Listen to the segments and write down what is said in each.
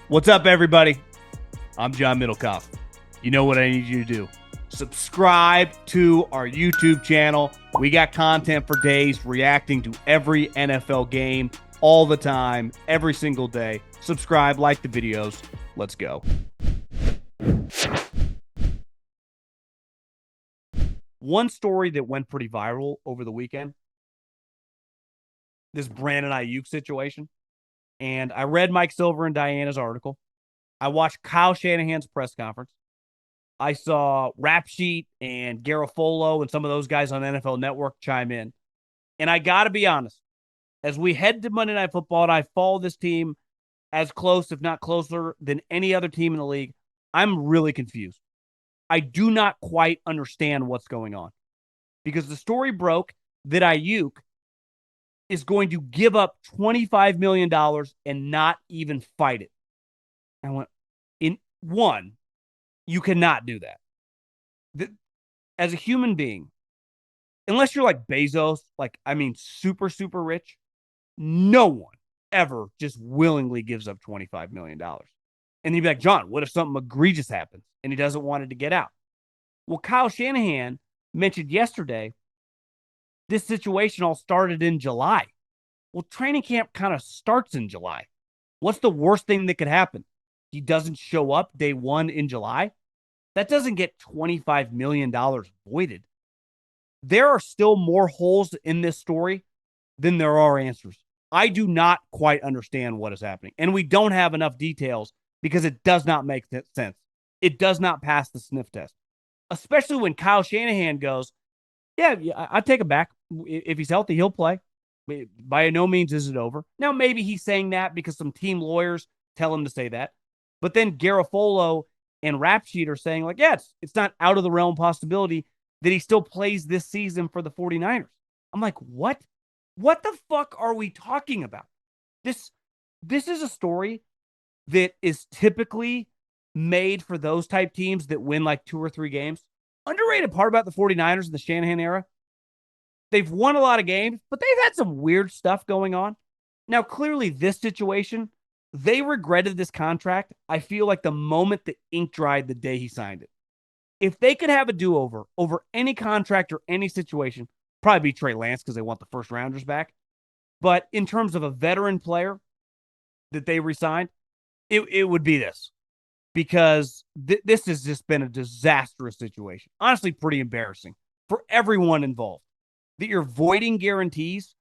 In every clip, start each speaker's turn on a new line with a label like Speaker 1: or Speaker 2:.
Speaker 1: What's up, everybody? I'm John Middlekauff. You know what I need you to do. Subscribe to our YouTube channel. We got content for days reacting to every NFL game all the time, every single day. Subscribe, like the videos. Let's go. One story that went pretty viral over the weekend, this Brandon Aiyuk situation. And I read Mike Silver and Diana's article. I watched Kyle Shanahan's press conference. I saw Rap Sheet and Garofolo and some of those guys on NFL Network chime in. And I got to be honest, as we head to Monday Night Football and I follow this team as close, if not closer, than any other team in the league, I'm really confused. I do not quite understand what's going on. Because the story broke that Aiyuk is going to give up $25 million and not even fight it. I went, you cannot do that. As a human being, unless you're like Bezos, super, super rich, no one ever just willingly gives up $25 million. And you'd be like, John, what if something egregious happens and he doesn't want it to get out? Well, Kyle Shanahan mentioned yesterday, this situation all started in July. Well, training camp kind of starts in July. What's the worst thing that could happen? He doesn't show up day one in July? That doesn't get $25 million voided. There are still more holes in this story than there are answers. I do not quite understand what is happening. And we don't have enough details because it does not make sense. It does not pass the sniff test. Especially when Kyle Shanahan goes, yeah, I take him back. If he's healthy, he'll play. By no means is it over. Now, maybe he's saying that because some team lawyers tell him to say that. But then Garofolo and Rap Sheet are saying, like, yeah, it's not out of the realm possibility that he still plays this season for the 49ers. I'm like, what? What the fuck are we talking about? This is a story that is typically made for those type teams that win like 2 or 3 games. Underrated part about the 49ers in the Shanahan era, they've won a lot of games, but they've had some weird stuff going on. Now, clearly this situation, they regretted this contract, I feel like the moment the ink dried the day he signed it. If they could have a do-over over any contract or any situation, probably be Trey Lance because they want the first rounders back. But in terms of a veteran player that they re-signed, it would be this. Because this has just been a disastrous situation. Honestly, pretty embarrassing for everyone involved. That you're voiding guarantees,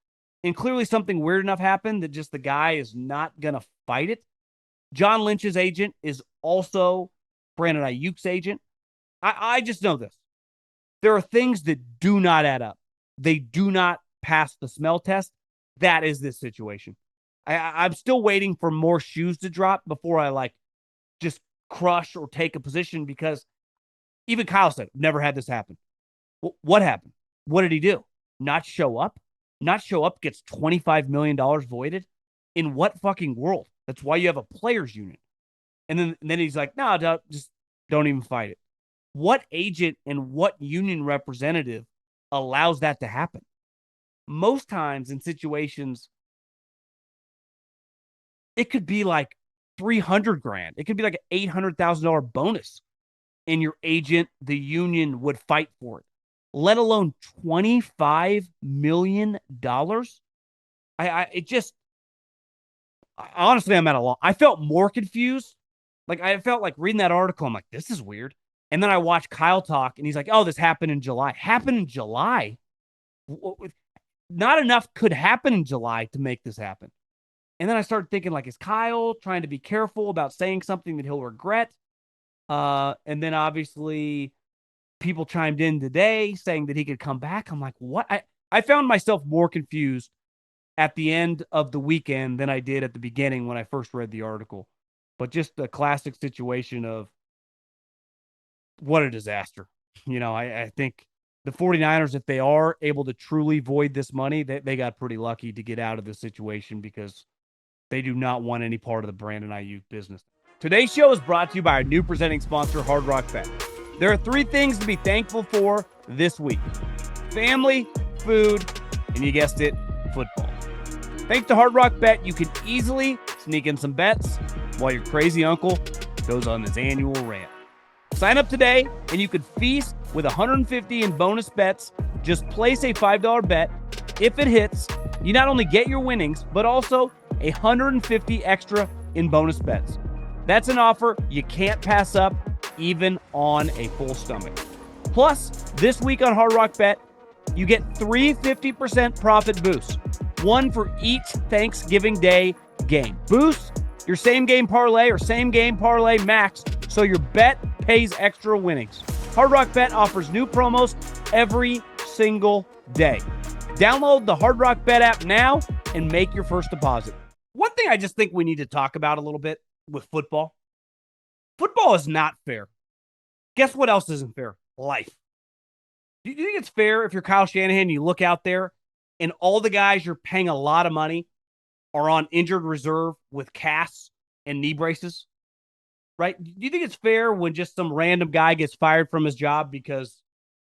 Speaker 1: and clearly something weird enough happened that just the guy is not going to fight it. John Lynch's agent is also Brandon Aiyuk's agent. I just know this. There are things that do not add up. They do not pass the smell test. That is this situation. I'm still waiting for more shoes to drop before I just crush or take a position, because even Kyle said, never had this happen. What happened? What did he do? Not show up? Not show up gets $25 million voided? In what fucking world? That's why you have a players union. And then he's like, no, just don't even fight it. What agent and what union representative allows that to happen? Most times in situations, it could be like $300,000. It could be like an $800,000 bonus, and your agent, the union, would fight for it. Let alone $25 million. Honestly, I'm at a loss. I felt more confused. I felt like reading that article, I'm like, this is weird. And then I watched Kyle talk, and he's like, oh, this happened in July. Happened in July? Not enough could happen in July to make this happen. And then I started thinking, is Kyle trying to be careful about saying something that he'll regret? And then obviously people chimed in today saying that he could come back. I'm like, what? I found myself more confused at the end of the weekend than I did at the beginning when I first read the article. But just a classic situation of what a disaster. I think the 49ers, if they are able to truly void this money, they got pretty lucky to get out of this situation, because they do not want any part of the Brandon Aiyuk business. Today's show is brought to you by our new presenting sponsor, Hard Rock Bet. There are 3 things to be thankful for this week: family, food, and you guessed it, football. Thanks to Hard Rock Bet, you can easily sneak in some bets, while your crazy uncle goes on his annual rant. Sign up today and you could feast with $150 in bonus bets. Just place a $5 bet. If it hits, you not only get your winnings, but also $150 extra in bonus bets. That's an offer you can't pass up, even on a full stomach. Plus, this week on Hard Rock Bet, you get 3 50% profit boosts, one for each Thanksgiving Day game. Boost your same game parlay or same game parlay max, so your bet pays extra winnings. Hard Rock Bet offers new promos every single day. Download the Hard Rock Bet app now and make your first deposit. One thing I just think we need to talk about a little bit with football. Football is not fair. Guess what else isn't fair? Life. Do you think it's fair if you're Kyle Shanahan, you look out there and all the guys you're paying a lot of money are on injured reserve with casts and knee braces? Right? Do you think it's fair when just some random guy gets fired from his job because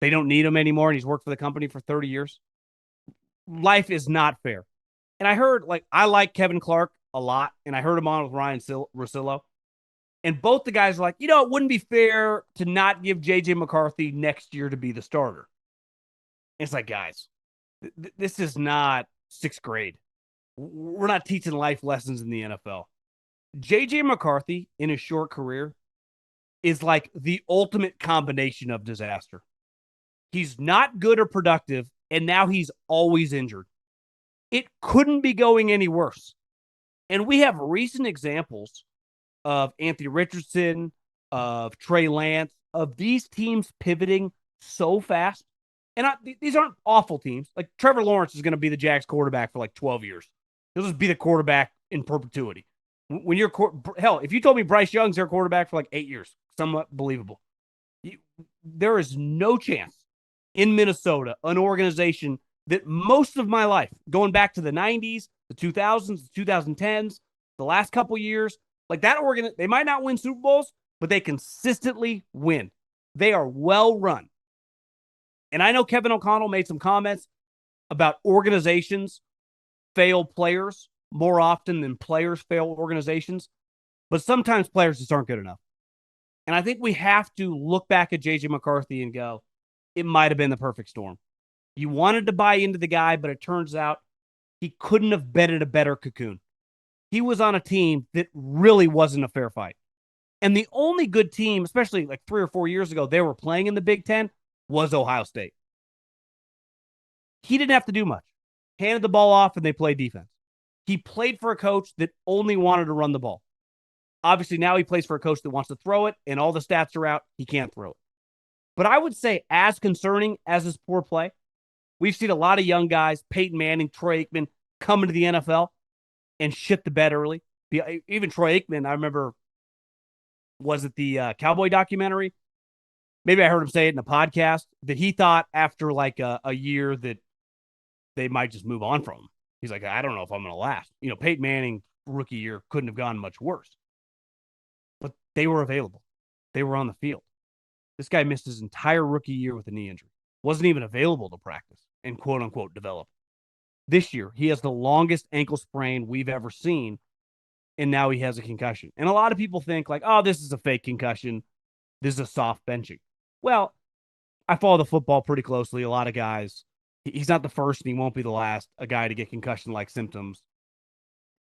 Speaker 1: they don't need him anymore and he's worked for the company for 30 years? Life is not fair. And I heard, I like Kevin Clark a lot, and I heard him on with Ryan Russillo. And both the guys were like, it wouldn't be fair to not give J.J. McCarthy next year to be the starter. And it's like, guys, this is not sixth grade. We're not teaching life lessons in the NFL. J.J. McCarthy, in his short career, is like the ultimate combination of disaster. He's not good or productive, and now he's always injured. It couldn't be going any worse. And we have recent examples of Anthony Richardson, of Trey Lance, of these teams pivoting so fast. And these aren't awful teams. Like Trevor Lawrence is going to be the Jags quarterback for 12 years. He'll just be the quarterback in perpetuity. When you're hell, if you told me Bryce Young's their quarterback for 8 years, somewhat believable. There is no chance in Minnesota, an organization that most of my life, going back to the 90s, the 2000s, the 2010s, the last couple years, that they might not win Super Bowls, but they consistently win. They are well run. And I know Kevin O'Connell made some comments about organizations fail players more often than players fail organizations, but sometimes players just aren't good enough. And I think we have to look back at J.J. McCarthy and go, it might have been the perfect storm. You wanted to buy into the guy, but it turns out he couldn't have bedded a better cocoon. He was on a team that really wasn't a fair fight. And the only good team, especially 3 or 4 years ago, they were playing in the Big Ten was Ohio State. He didn't have to do much. Handed the ball off and they played defense. He played for a coach that only wanted to run the ball. Obviously, now he plays for a coach that wants to throw it, and all the stats are out. He can't throw it. But I would say, as concerning as his poor play, we've seen a lot of young guys, Peyton Manning, Troy Aikman, come into the NFL and shit the bed early. Even Troy Aikman, I remember, was it the Cowboy documentary? Maybe I heard him say it in a podcast, that he thought after a year that they might just move on from him. He's like, I don't know if I'm going to last. Peyton Manning, rookie year, couldn't have gone much worse. But they were available. They were on the field. This guy missed his entire rookie year with a knee injury. Wasn't even available to practice and quote-unquote develop. This year, he has the longest ankle sprain we've ever seen, and now he has a concussion. And a lot of people think this is a fake concussion. This is a soft benching. Well, I follow the football pretty closely. A lot of guys, he's not the first and he won't be the last, a guy to get concussion-like symptoms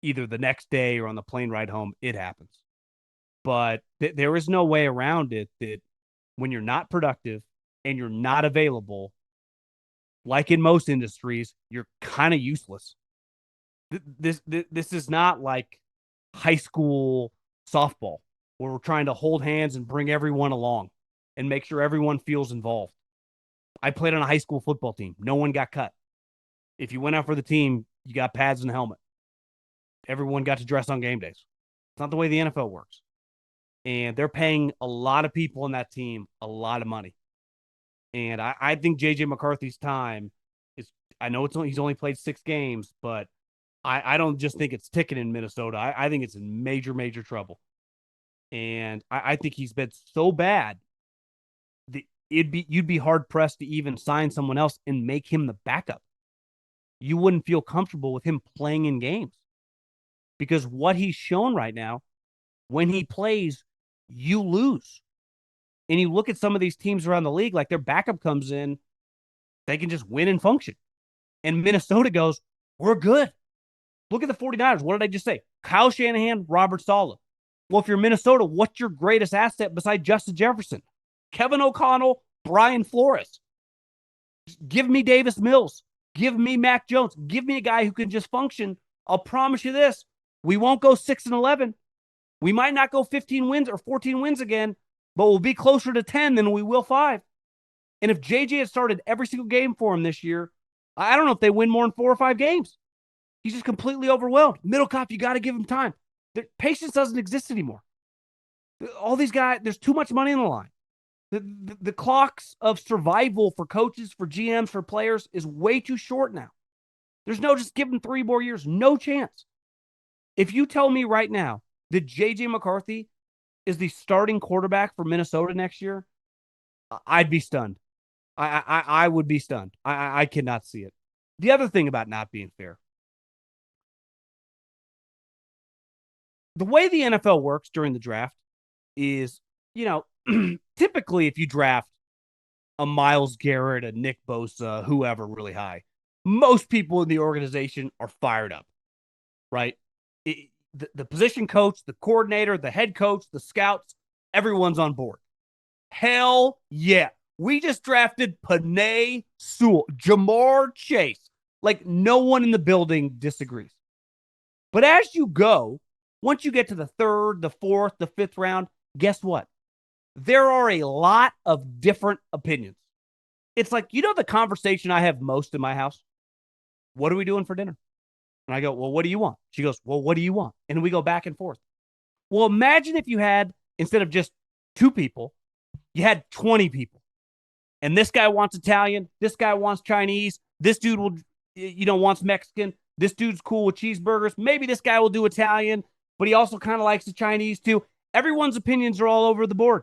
Speaker 1: either the next day or on the plane ride home. It happens. But there is no way around it that when you're not productive and you're not available, like in most industries, you're kind of useless. This is not like high school softball where we're trying to hold hands and bring everyone along and make sure everyone feels involved. I played on a high school football team. No one got cut. If you went out for the team, you got pads and a helmet. Everyone got to dress on game days. It's not the way the NFL works. And they're paying a lot of people on that team a lot of money. And I think J.J. McCarthy's time is, I know he's only played 6 games, but I don't just think it's ticking in Minnesota. I think it's in major, major trouble. And I think he's been so bad that you'd be hard pressed to even sign someone else and make him the backup. You wouldn't feel comfortable with him playing in games because what he's shown right now when he plays, you lose. And you look at some of these teams around the league, like their backup comes in, they can just win and function. And Minnesota goes, we're good. Look at the 49ers. What did I just say? Kyle Shanahan, Robert Saleh. Well, if you're Minnesota, what's your greatest asset besides Justin Jefferson? Kevin O'Connell, Brian Flores. Give me Davis Mills. Give me Mac Jones. Give me a guy who can just function. I'll promise you this. We won't go 6-11. We might not go 15 wins or 14 wins again, but we'll be closer to 10 than we will 5. And if J.J. had started every single game for him this year, I don't know if they win more than 4 or 5 games. He's just completely overwhelmed. Middlekauff, you got to give him time. Patience doesn't exist anymore. All these guys, there's too much money on the line. The clocks of survival for coaches, for GMs, for players is way too short now. There's no just give them 3 more years. No chance. If you tell me right now that J.J. McCarthy is the starting quarterback for Minnesota next year, I'd be stunned. I would be stunned. I cannot see it. The other thing about not being fair, the way the NFL works during the draft is, typically if you draft a Myles Garrett, a Nick Bosa, whoever really high, most people in the organization are fired up, right? The position coach, the coordinator, the head coach, the scouts, everyone's on board. Hell yeah. We just drafted Penei Sewell, Jamar Chase. Like, no one in the building disagrees. But as you go, once you get to the 3rd, the 4th, the 5th round, guess what? There are a lot of different opinions. It's like, the conversation I have most in my house? What are we doing for dinner? And I go, well, what do you want? She goes, well, what do you want? And we go back and forth. Well, imagine if you had, instead of just 2 people, you had 20 people. And this guy wants Italian. This guy wants Chinese. This dude wants Mexican. This dude's cool with cheeseburgers. Maybe this guy will do Italian, but he also kind of likes the Chinese too. Everyone's opinions are all over the board.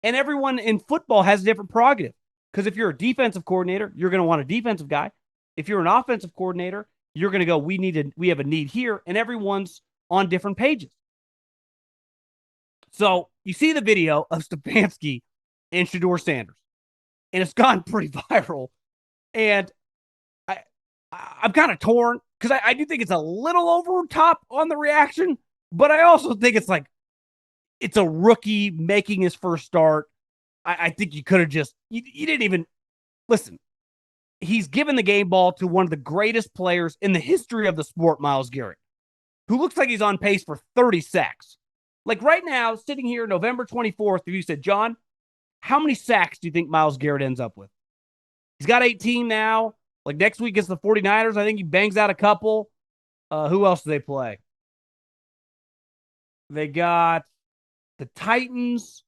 Speaker 1: And everyone in football has a different prerogative. Because if you're a defensive coordinator, you're going to want a defensive guy. If you're an offensive coordinator, you're going to go, we have a need here. And everyone's on different pages. So you see the video of Stefanski and Shedeur Sanders. And it's gone pretty viral. And I'm kind of torn because I do think it's a little over top on the reaction, but I also think it's a rookie making his first start. I think you could have you didn't even listen. He's given the game ball to one of the greatest players in the history of the sport, Myles Garrett, who looks like he's on pace for 30 sacks. Like right now, sitting here November 24th, if you said, John, how many sacks do you think Myles Garrett ends up with? He's got 18 now. Like next week against the 49ers, I think he bangs out a couple. Who else do they play? They got the Titans.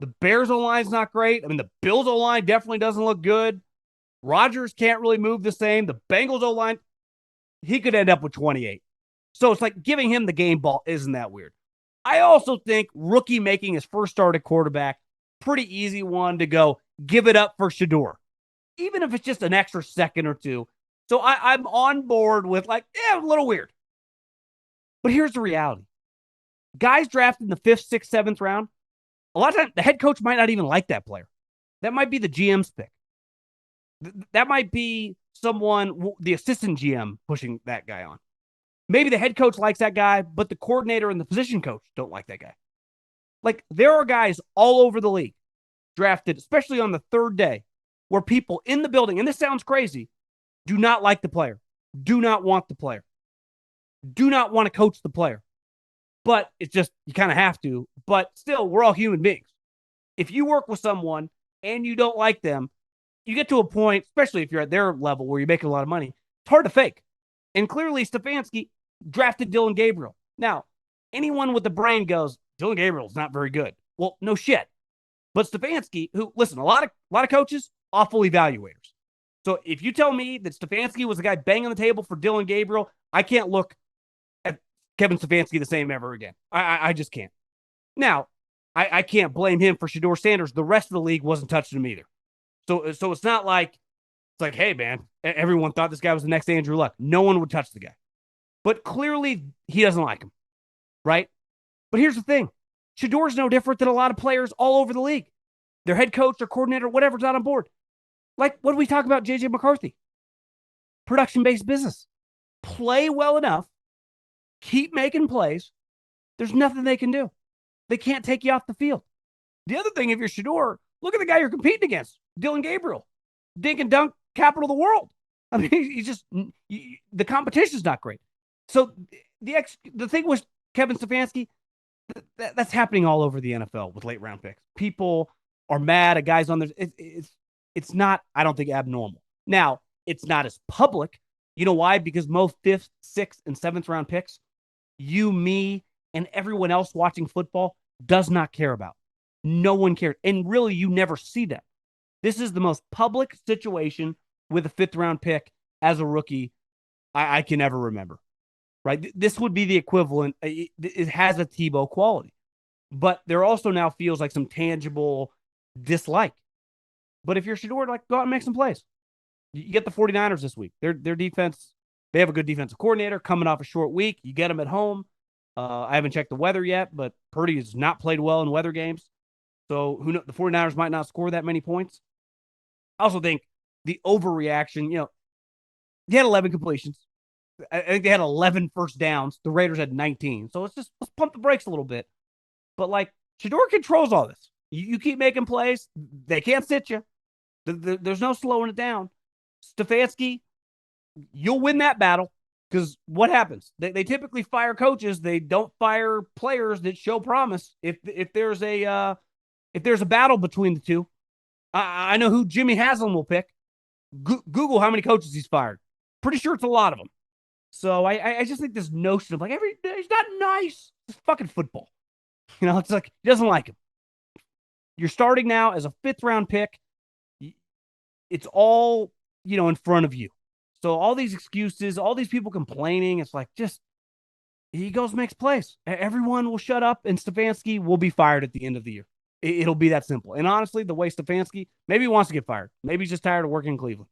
Speaker 1: The Bears O-line's not great. I mean, the Bills O-line definitely doesn't look good. Rodgers can't really move the same. The Bengals O-line, he could end up with 28. So it's like giving him the game ball isn't that weird. I also think rookie making his first start at quarterback, pretty easy one to go give it up for Shedeur, even if it's just an extra second or two. So I'm on board with a little weird. But here's the reality. Guys drafted in the 5th, 6th, 7th round, a lot of times the head coach might not even like that player. That might be the GM's pick. That might be someone, the assistant GM, pushing that guy on. Maybe the head coach likes that guy, but the coordinator and the position coach don't like that guy. Like, there are guys all over the league drafted, especially on the 3rd day, where people in the building, and this sounds crazy, do not like the player, do not want the player, do not want to coach the player. But it's just, you kind of have to. But still, we're all human beings. If you work with someone and you don't like them, you get to a point, especially if you're at their level where you're making a lot of money, it's hard to fake. And clearly, Stefanski drafted Dillon Gabriel. Now, anyone with the brain goes, Dillon Gabriel's not very good. Well, no shit. But Stefanski, who, listen, a lot of coaches, awful evaluators. So if you tell me that Stefanski was the guy banging the table for Dillon Gabriel, I can't look at Kevin Stefanski the same ever again. I just can't. Now, I can't blame him for Shedeur Sanders. The rest of the league wasn't touching him either. So it's not like, hey, man, everyone thought this guy was the next Andrew Luck. No one would touch the guy. But clearly, he doesn't like him, right? But here's the thing. Shedeur's no different than a lot of players all over the league. Their head coach or coordinator, whatever's not on board. Like, what do we talk about J.J. McCarthy? Production-based business. Play well enough. Keep making plays. There's nothing they can do. They can't take you off the field. The other thing, if you're Shedeur, look at the guy you're competing against, Dylan Gabriel, dink and dunk capital of the world. I mean, he's just the competition's not great. So the thing with Kevin Stefanski, that's happening all over the NFL with late round picks. People are mad at guys on there. It's not, I don't think, abnormal. Now, it's not as public. You know why? Because most 5th, 6th, and 7th round picks, you, me, and everyone else watching football does not care about. No one cares. And really, you never see that. This is the most public situation with a 5th round pick as a rookie I can ever remember. Right? This would be the equivalent. It has a Tebow quality. But there also now feels like some tangible dislike. But if you're Shedeur, like, go out and make some plays. You get the 49ers this week. Their defense, they have a good defensive coordinator coming off a short week. You get them at home. I haven't checked the weather yet, but Purdy has not played well in weather games. So who knows, the 49ers might not score that many points. I also think the overreaction, they had 11 completions. I think they had 11 first downs. The Raiders had 19. So let's pump the brakes a little bit. But like, Shedeur controls all this. You keep making plays. They can't sit you. There's no slowing it down. Stefanski, you'll win that battle, because what happens? They typically fire coaches. They don't fire players that show promise. If there's a battle between the two, I know who Jimmy Haslam will pick. Google how many coaches he's fired. Pretty sure it's a lot of them. So I just think this notion of like it's not nice. It's fucking football. It's like he doesn't like him. You're starting now as a 5th round pick. It's all, in front of you. So all these excuses, all these people complaining, it's like, just, he goes, makes plays. Everyone will shut up, and Stefanski will be fired at the end of the year. It'll be that simple. And honestly, the way Stefanski, maybe he wants to get fired. Maybe he's just tired of working in Cleveland.